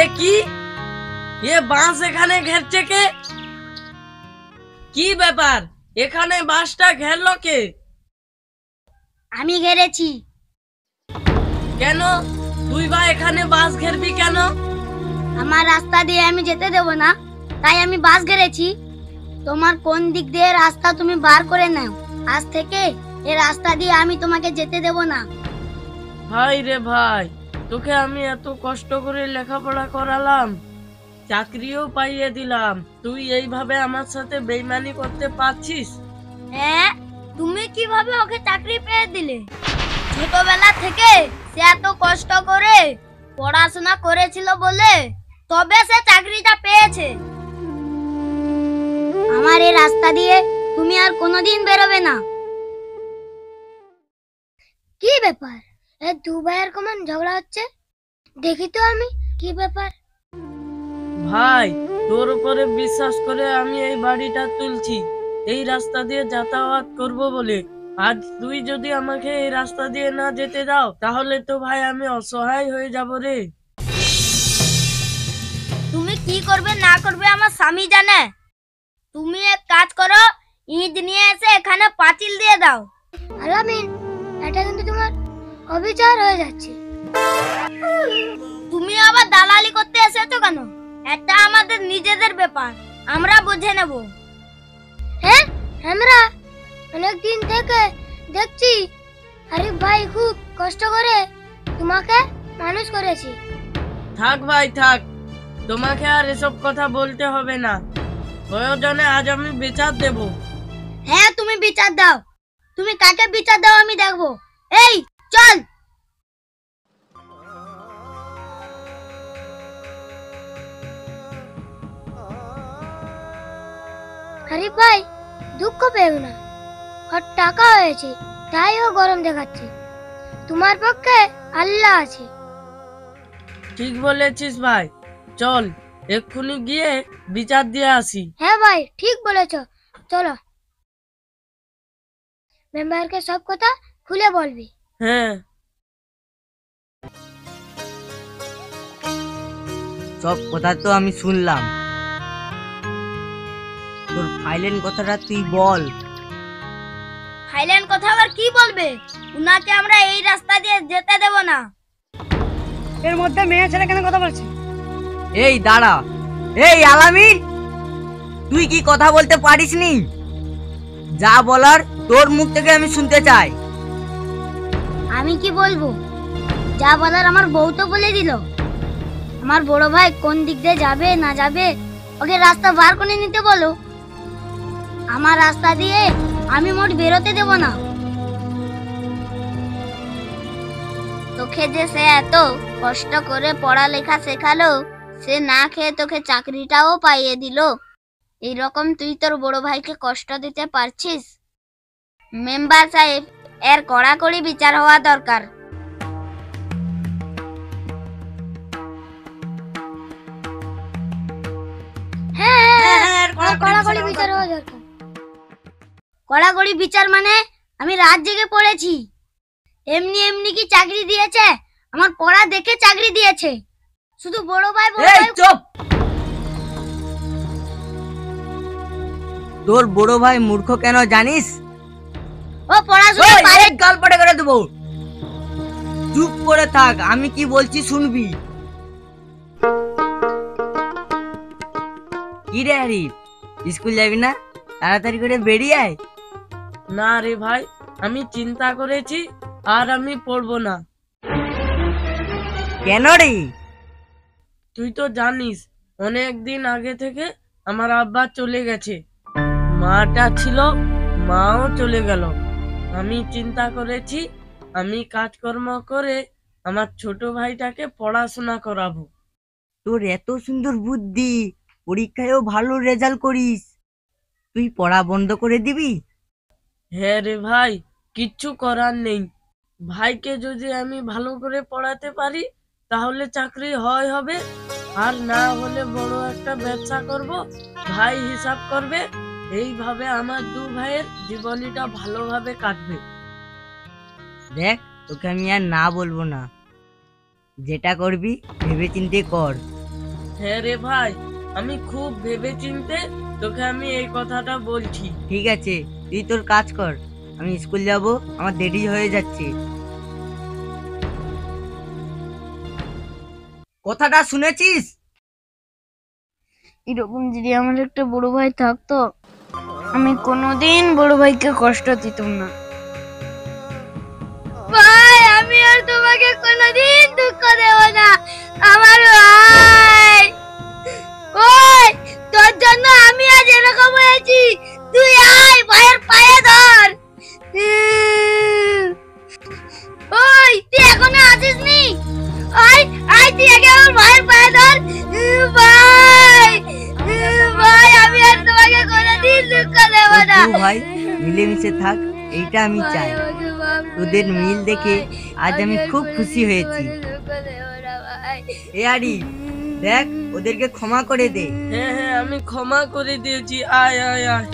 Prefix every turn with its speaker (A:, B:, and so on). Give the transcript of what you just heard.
A: এ কি? এ বাঁশ এখানে ঘেরছে কে? কি ব্যাপার, এখানে বাঁশটা ঘেরলো কে?
B: আমি ঘেরেছি।
A: কেন? তুই বা এখানে বাঁশ ঘেরবি কেন?
B: আমার রাস্তা দিয়ে আমি যেতে দেব না, তাই আমি বাস ঘেরেছি। তোমার কোন দিক দিয়ে রাস্তা তুমি বার করে নাও। আজ থেকে এই রাস্তা দিয়ে আমি তোমাকে যেতে দেব না।
A: ভাই রে ভাই, তোকে আমি এত কষ্ট করে লেখাপড়া করালাম, চাকরিও পাইয়ে দিলাম, তুই এইভাবে আমার সাথে বেইমানি করতে পারছিস?
B: হ্যাঁ, তুমি কিভাবে ওকে চাকরি পেয়ে দিলে? ছোটবেলা থেকে সে এত কষ্ট করে পড়াশোনা করেছিল বলে তবে সে চাকরিটা পেয়েছে। আমার এই রাস্তা দিয়ে তুমি আর কোনোদিন বেরোবে না। কি ব্যাপার, এই দু ভাইয়ের কেমন ঝগড়া হচ্ছে? দেখি তো আমি কি ব্যাপার।
A: ভাই, তোর উপরে বিশ্বাস করে আমি এই বাড়িটা তুলছি এই রাস্তা দিয়ে যাতায়াত করব বলে। আজ তুই যদি আমাকে এই রাস্তা দিয়ে না যেতে দাও, তাহলে তো ভাই আমি অসহায় হয়ে যাব রে।
B: তুমি কি করবে না করবে আমার স্বামী জানে। তুমি এক কাজ করো, ইট নিয়ে এসে এখানে পাঁচিল দিয়ে দাও। আলামিন, এটা কিন্তু তোমার অবিচার হয়ে যাচ্ছে। তুমি আবার দালালি করতে এসেছো কেন? এটা আমাদের নিজেদের ব্যাপার, আমরা বুঝে নেব। হ্যাঁ, আমরা অনেকদিন থেকে দেখছি আরিফ ভাই খুব কষ্ট করে তোমাকে মানুষ করেছে।
A: থাক ভাই থাক, তোমাকে আর এসব কথা বলতে হবে না। প্রয়োজনে আজ আমি বিচার দেব।
B: হ্যাঁ, তুমি বিচার দাও। তুমি কাকে বিচার দাও আমি দেখবো। এই চল। আরে ভাই, দুঃখ পেও না। ওর টাকা হয়েছে তাই ও গরম দেখাচ্ছে। তোমার পক্ষে আল্লাহ আছে।
A: ঠিক বলেছিস ভাই, চল এক্ষুনি গিয়ে বিচার দিয়ে আসি।
B: হ্যাঁ ভাই, ঠিক বলেছো। চলো, মেম্বারকে সব কথা খুলে বলবি।
A: হ্যাঁ,
C: সব কথা তো আমি শুনলাম, তোর ফাইলেন কথাটা তুই বল।
B: থাইল্যান্ড কথা আবার কি বলবে? উনাকে আমরা এই রাস্তা দিয়ে যেতে দেব না।
D: এর মধ্যে মেয়ে ছেলে কেন কথা বলছে?
C: এই দাঁড়া, এই আলামিন, তুই কি কথা বলতে পারিস নি? যা বলার তোর মুখ থেকে আমি শুনতে চাই।
B: আমি কি বলবো? যা বলার আমার বউ তো বলে দিল। আমার বড় ভাই কোন দিক দিয়ে যাবে না যাবে ওকে রাস্তা বার করে নিতে বলো। আমার রাস্তা দিয়ে আমি মোট বেরোতে দেব না। তোকে যে সে এত কষ্ট করে পড়ালেখা শেখালো, সে না খেয়ে তোকে চাকরিটাও পাইয়ে দিল, এইরকম তুই তোর বড় ভাইকে কষ্ট দিতে পারছিস? মেম্বার সাহেব, এর কড়াকড়ি বিচার হওয়া দরকার। কড়াকড়ি বিচার হওয়া দরকার। কড়াকড়ি বিচার মানে আমি রাত জেগে পড়েছি। এমনি এমনি কি চাকরি দিয়েছে? আমার পড়া দেখে চাকরি দিয়েছে। শুধু বড় ভাই
C: এই চুপ! তোর বড় ভাই মূর্খ কেন জানিস?
B: ও পড়াশোনা পারে।
C: গাল পড়ে করে দেবো। চুপ করে থাক, আমি কি বলছি শুনবি। কি রে আরিফ, স্কুল যাবি না? তাড়াতাড়ি করে বেরিয়ে আয়।
A: না রে ভাই, আমি চিন্তা করেছি আর আমি পড়বো না।
C: কেন রে?
A: তুই তো জানিস অনেক দিন আগে থেকে আমার আব্বা চলে গেছে, মাটা ছিল, মাও চলে গেল। আমি চিন্তা করেছি আমি কাজকর্ম করে আমার ছোট ভাইটাকে পড়াশোনা করাবো।
C: তোর এত সুন্দর বুদ্ধি, পরীক্ষায়ও ভালো রেজাল্ট করিস, তুই পড়া বন্ধ করে দিবি?
A: হ্যাঁ রে ভাই, কিচ্ছু করার নেই। ভাইকে যদি আমি ভালো করে পড়াতে পারি তাহলে চাকরি হয় হবে, আর না হলে বড় একটা ব্যবসা করব, ভাই হিসাব করবে। এইভাবে আমার দু ভাইয়ের জীবনীটা ভালোভাবে কাটবে।
C: দেখ, তোকে আমি আর না বলবো না, যেটা করবি ভেবে চিন্তে কর।
A: হ্যাঁ রে ভাই, আমি খুব ভেবেচিন্তে তোকে আমি এই কথাটা বলছি।
C: ঠিক আছে, তুই তোর কাজ কর, আমি স্কুল যাব, আমার দেরি হয়ে যাচ্ছে। কথাটা শুনেছিস?
B: এরকম যদি আমার একটা বড় ভাই থাকতো, আমি কোনোদিন বড় ভাইকে কষ্ট দিতাম না। ভাই, আমি আর তোমাকে কোনোদিন দুঃখ দেব না, আমার ভাই। ওই, তোর জন্য আমি আজ এরকম হয়েছি, তুই আয় ভাইয়ের পায়ে ধর। ওই, তুই এখনো আসিস নি? আয় আয়, তুই আগে আমার ভাইয়ের পায়ে ধর। ভাই, ভাই, আমি আর তোমাকে কোনোদিন দুঃখ দেব না।
C: দু ভাই মিলেমিশে থাক, এইটা আমি চাই। তোদের মিল দেখে আজ আমি খুব খুশি হয়েছি। এ আরি, দেখ ওদেরকে ক্ষমা করে দে।
A: হ্যাঁ হ্যাঁ, আমি ক্ষমা করে দিয়েছি। আয় আয় আয়।